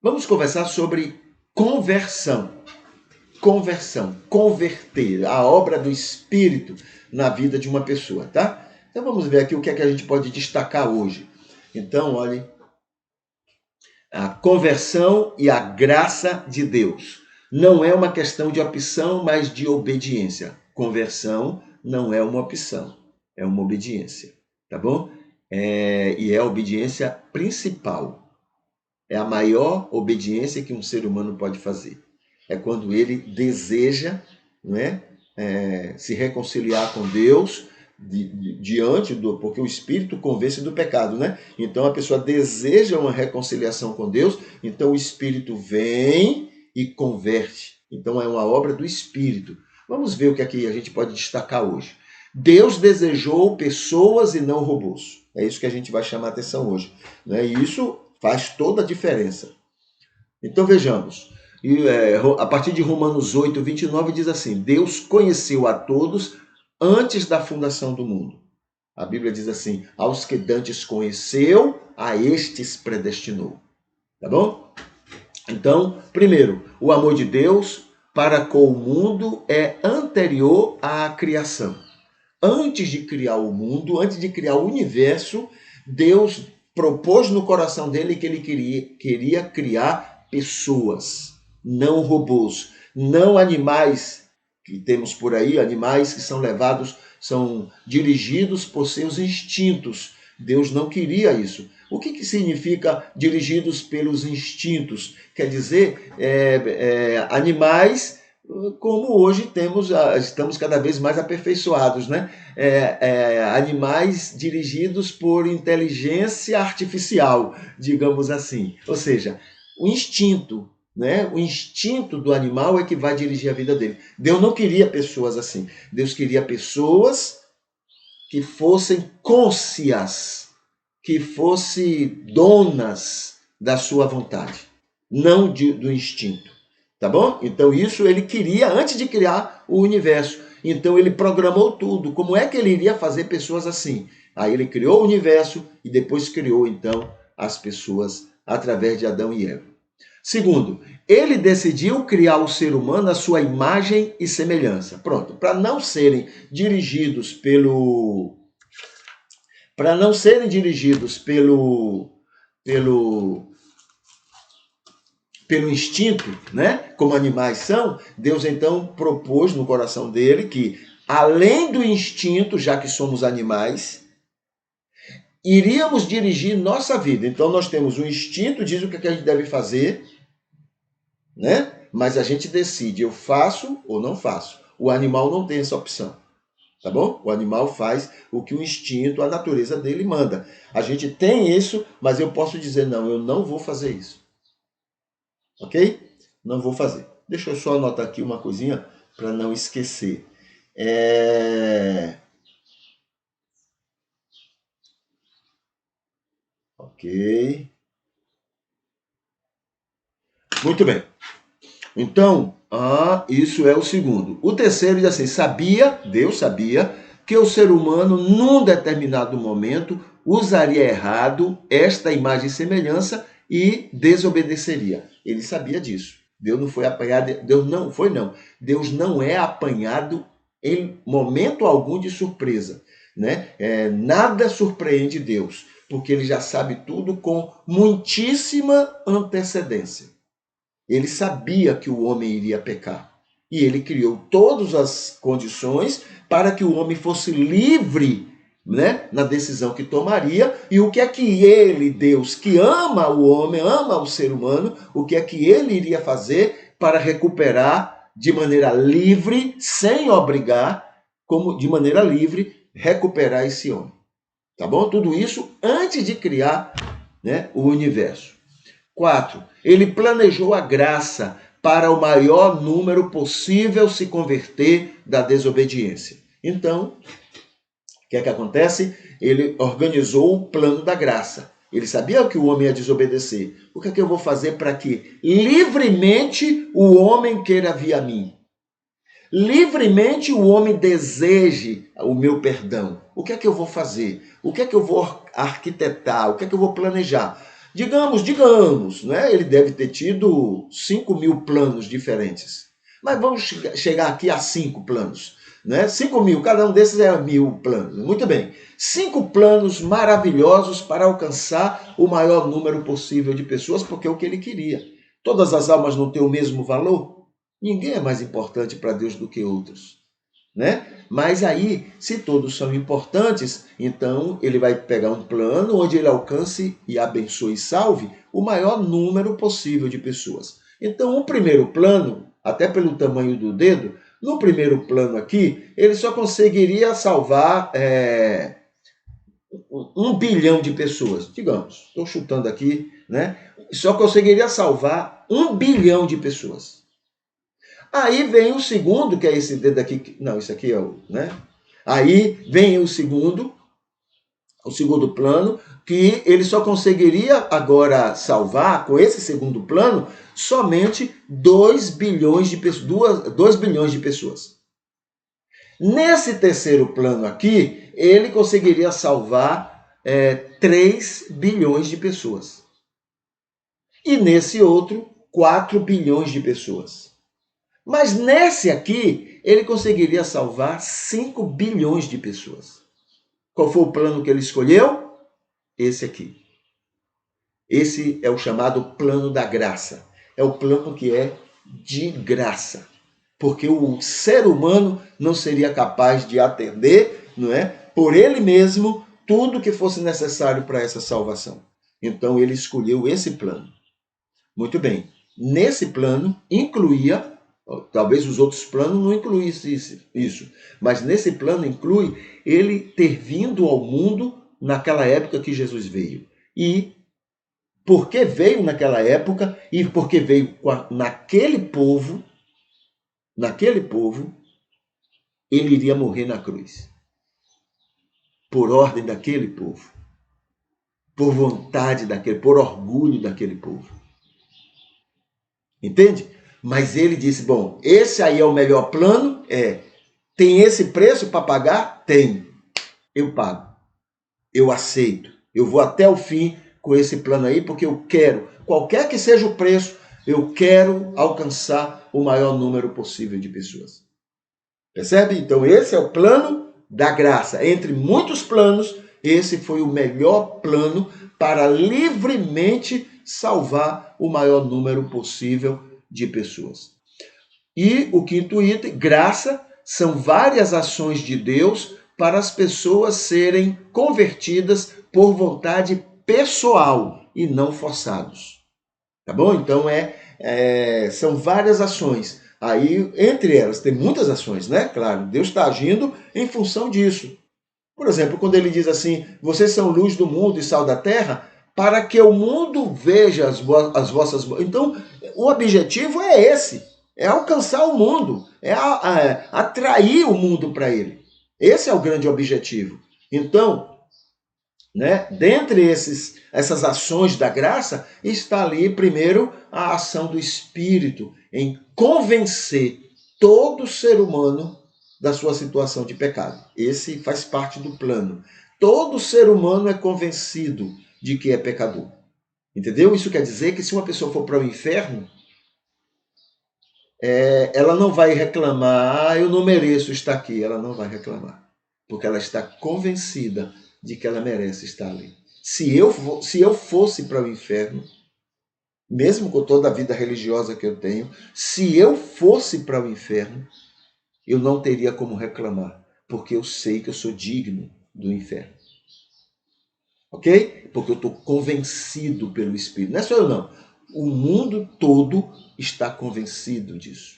Vamos conversar sobre conversão. Conversão, converter, a obra do Espírito na vida de uma pessoa, tá? Então vamos ver aqui o que é que a gente pode destacar hoje. Então, olhe, a conversão e a graça de Deus. Não é uma questão de opção, mas de obediência. Conversão não é uma opção, é uma obediência, tá bom? E é a obediência principal. É a maior obediência que um ser humano pode fazer. É quando ele deseja, não é? Se reconciliar com Deus diante do... Porque o Espírito convence do pecado, né? Então a pessoa deseja uma reconciliação com Deus, então o Espírito vem e converte. Então é uma obra do Espírito. Vamos ver o que aqui a gente pode destacar hoje. Deus desejou pessoas e não robôs. É isso que a gente vai chamar a atenção hoje, né? E isso faz toda a diferença. Então vejamos. A partir de Romanos 8, 29, diz assim: Deus conheceu a todos antes da fundação do mundo. A Bíblia diz assim: aos que dantes conheceu, a estes predestinou. Tá bom? Então, primeiro, o amor de Deus para com o mundo é anterior à criação. Antes de criar o mundo, antes de criar o universo, Deus propôs no coração dele que ele queria criar pessoas, não robôs, não animais que temos por aí, animais que são dirigidos por seus instintos. Deus não queria isso. O que significa dirigidos pelos instintos? Quer dizer, animais como hoje estamos cada vez mais aperfeiçoados, né? Animais dirigidos por inteligência artificial, digamos assim. Ou seja, o instinto, né? O instinto do animal é que vai dirigir a vida dele. Deus não queria pessoas assim. Deus queria pessoas que fossem cônscias, que fossem donas da sua vontade, não do instinto. Tá bom? Então isso ele queria antes de criar o universo. Então ele programou tudo. Como é que ele iria fazer pessoas assim? Aí ele criou o universo e depois criou então as pessoas através de Adão e Eva. Segundo, ele decidiu criar o ser humano à sua imagem e semelhança. Pronto, para não serem dirigidos pelo instinto, né? Como animais são, Deus então propôs no coração dele que, além do instinto, já que somos animais, iríamos dirigir nossa vida. Então nós temos o instinto, diz o que a gente deve fazer, né? Mas a gente decide, eu faço ou não faço. O animal não tem essa opção. Tá bom? O animal faz o que o instinto, a natureza dele manda. A gente tem isso, mas eu posso dizer, não, eu não vou fazer isso. Ok? Não vou fazer. Deixa eu só anotar aqui uma coisinha para não esquecer. Ok. Muito bem. Então, isso é o segundo. O terceiro diz assim: Deus sabia, que o ser humano, num determinado momento, usaria errado esta imagem e semelhança e desobedeceria. Ele sabia disso. Deus não foi apanhado, Deus não é apanhado em momento algum de surpresa, né? Nada surpreende Deus, porque ele já sabe tudo com muitíssima antecedência. Ele sabia que o homem iria pecar. E ele criou todas as condições para que o homem fosse livre, né, na decisão que tomaria. E o que é que ele, Deus, que ama o homem, ama o ser humano, o que é que ele iria fazer para recuperar de maneira livre, sem obrigar, como de maneira livre, recuperar esse homem. Tá bom? Tudo isso antes de criar, né, o universo. 4. Ele planejou a graça para o maior número possível se converter da desobediência. Então, o que é que acontece? Ele organizou o plano da graça. Ele sabia que o homem ia desobedecer. O que é que eu vou fazer para que livremente o homem queira vir a mim? Livremente o homem deseje o meu perdão. O que é que eu vou fazer? O que é que eu vou arquitetar? O que é que eu vou planejar? Digamos, né? Ele deve ter tido 5.000 planos diferentes. Mas vamos chegar aqui a 5 planos. Né? 5.000, cada um desses é 1.000 planos. Muito bem. 5 planos maravilhosos para alcançar o maior número possível de pessoas, porque é o que ele queria. Todas as almas não têm o mesmo valor? Ninguém é mais importante para Deus do que outros. Né? Mas aí, se todos são importantes, então ele vai pegar um plano onde ele alcance e abençoe e salve o maior número possível de pessoas. Então, o primeiro plano, até pelo tamanho do dedo, no primeiro plano aqui, ele só conseguiria salvar 1 bilhão de pessoas, digamos. Estou chutando aqui, né? Só conseguiria salvar 1 bilhão de pessoas. Aí vem o segundo, que é esse dedo aqui. Não, isso aqui é o, né? Aí vem o segundo plano, que ele só conseguiria agora salvar, com esse segundo plano, somente 2 bilhões de pessoas. 2 bilhões de pessoas. Nesse terceiro plano aqui, ele conseguiria salvar 3 bilhões de pessoas. E nesse outro, 4 bilhões de pessoas. Mas nesse aqui, ele conseguiria salvar 5 bilhões de pessoas. Qual foi o plano que ele escolheu? Esse aqui. Esse é o chamado plano da graça. É o plano que é de graça. Porque o ser humano não seria capaz de atender, não é? Por ele mesmo, tudo que fosse necessário para essa salvação. Então ele escolheu esse plano. Muito bem. Nesse plano incluía, talvez os outros planos não incluíssem isso, mas nesse plano inclui ele ter vindo ao mundo naquela época que Jesus veio. E porque veio naquela época e porque veio naquele povo, ele iria morrer na cruz. Por ordem daquele povo. Por vontade daquele, por orgulho daquele povo. Entende? Mas ele disse, bom, esse aí é o melhor plano? Tem esse preço para pagar? Tem. Eu pago. Eu aceito. Eu vou até o fim com esse plano aí, porque eu quero, qualquer que seja o preço, eu quero alcançar o maior número possível de pessoas. Percebe? Então esse é o plano da graça. Entre muitos planos, esse foi o melhor plano para livremente salvar o maior número possível de pessoas. E o quinto item, graça, são várias ações de Deus para as pessoas serem convertidas por vontade pessoal e não forçados. Tá bom? Então são várias ações. Aí, entre elas, tem muitas ações, né? Claro, Deus está agindo em função disso. Por exemplo, quando ele diz assim, vocês são luz do mundo e sal da terra, para que o mundo veja as vossas... Então, o objetivo é esse, é alcançar o mundo, é atrair o mundo para ele. Esse é o grande objetivo. Então, né, dentre essas ações da graça, está ali, primeiro, a ação do Espírito em convencer todo ser humano da sua situação de pecado. Esse faz parte do plano. Todo ser humano é convencido de que é pecador. Entendeu? Isso quer dizer que se uma pessoa for para o inferno, ela não vai reclamar, eu não mereço estar aqui. Ela não vai reclamar, porque ela está convencida de que ela merece estar ali. Se eu fosse para o inferno, mesmo com toda a vida religiosa que eu tenho, se eu fosse para o inferno, eu não teria como reclamar, porque eu sei que eu sou digno do inferno. Ok? Porque eu estou convencido pelo Espírito. Não é só eu não. O mundo todo está convencido disso.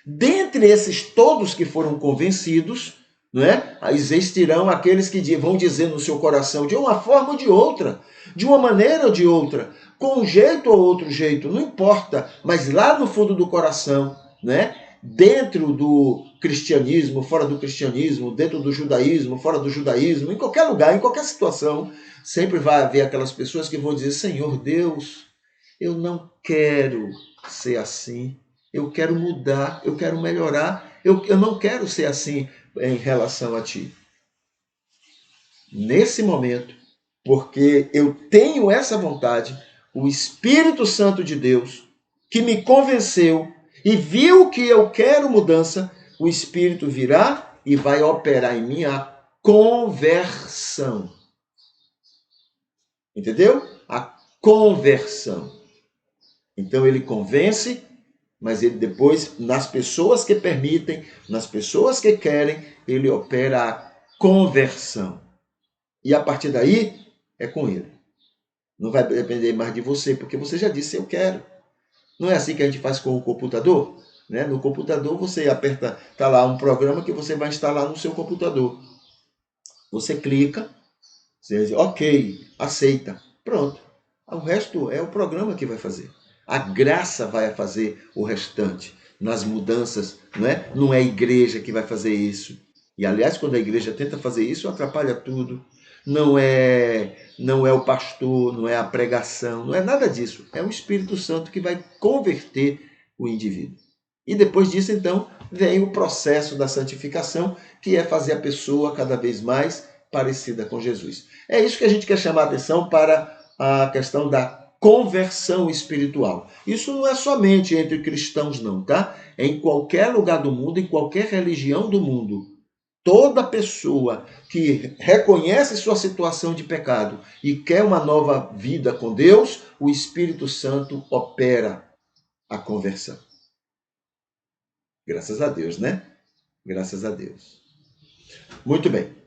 Dentre esses todos que foram convencidos, não é? Existirão aqueles que vão dizer no seu coração, de uma forma ou de outra, de uma maneira ou de outra, com um jeito ou outro jeito, não importa, mas lá no fundo do coração, né? Dentro do cristianismo, fora do cristianismo, dentro do judaísmo, fora do judaísmo, em qualquer lugar, em qualquer situação, sempre vai haver aquelas pessoas que vão dizer, Senhor Deus, eu não quero ser assim, eu quero mudar, eu quero melhorar, eu não quero ser assim em relação a ti. Nesse momento, porque eu tenho essa vontade, o Espírito Santo de Deus, que me convenceu e viu que eu quero mudança, o Espírito virá e vai operar em mim a conversão. Entendeu? A conversão. Então ele convence, mas ele depois, nas pessoas que permitem, nas pessoas que querem, ele opera a conversão. E a partir daí, é com ele. Não vai depender mais de você, porque você já disse, eu quero. Não é assim que a gente faz com o computador? Né? No computador você aperta, está lá um programa que você vai instalar no seu computador. Você clica, você diz, ok, aceita, pronto. O resto é o programa que vai fazer. A graça vai fazer o restante nas mudanças, não é? Não é a igreja que vai fazer isso. E aliás, quando a igreja tenta fazer isso, atrapalha tudo. Não é o pastor, não é a pregação, não é nada disso. É o Espírito Santo que vai converter o indivíduo. E depois disso, então, vem o processo da santificação, que é fazer a pessoa cada vez mais parecida com Jesus. É isso que a gente quer chamar a atenção para a questão da conversão espiritual. Isso não é somente entre cristãos, não, tá? É em qualquer lugar do mundo, em qualquer religião do mundo. Toda pessoa que reconhece sua situação de pecado e quer uma nova vida com Deus, o Espírito Santo opera a conversão. Graças a Deus, né? Graças a Deus. Muito bem.